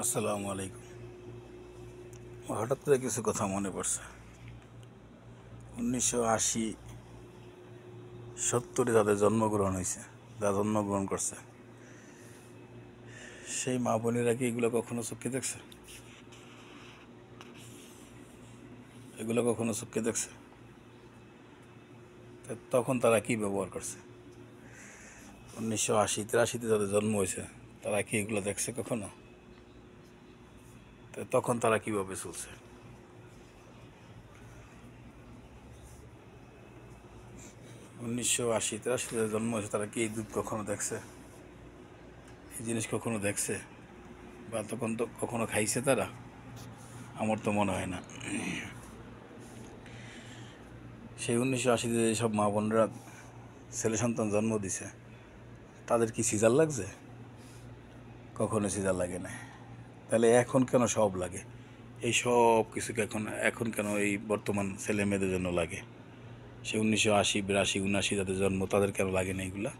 আসসালামু আলাইকুম। হঠাৎ করে কিছু কথা মনে পড়ছে। 1980 70-এ যাদের জন্মগ্রহণ হয়েছে, যারা জন্মগ্রহণ করছে, সেই মা বোনেরা কি এগুলো কখনো চোখে দেখছে? এগুলো কখনো চোখে দেখছে? তখন তারা কি ব্যবহার করছে? 1980-83-তে যাদের জন্ম হয়েছে, তারা কি এগুলো দেখছে কখনো? তখন তারা কিভাবে চলছে? 1980-83-তে যাদের জন্ম হয়েছে, তারা কি এই দুধ কখনো দেখছে? এই জিনিস কখনো দেখছে? বা তখন তো কখনো খাইছে তারা? আমার তো মনে হয় না। সেই 1980-তে যেসব মা বোনরা ছেলে সন্তান জন্ম দিছে, তাদের কি সিজার লাগছে? কখনো সিজার লাগে না। তাহলে এখন কেন সব লাগে? এই সব কিছুকে এখন কেন এই বর্তমান ছেলে মেয়েদের জন্য লাগে? সে 1980, 82, 79 যাদের জন্ম, তাদের কেন লাগে না এগুলা?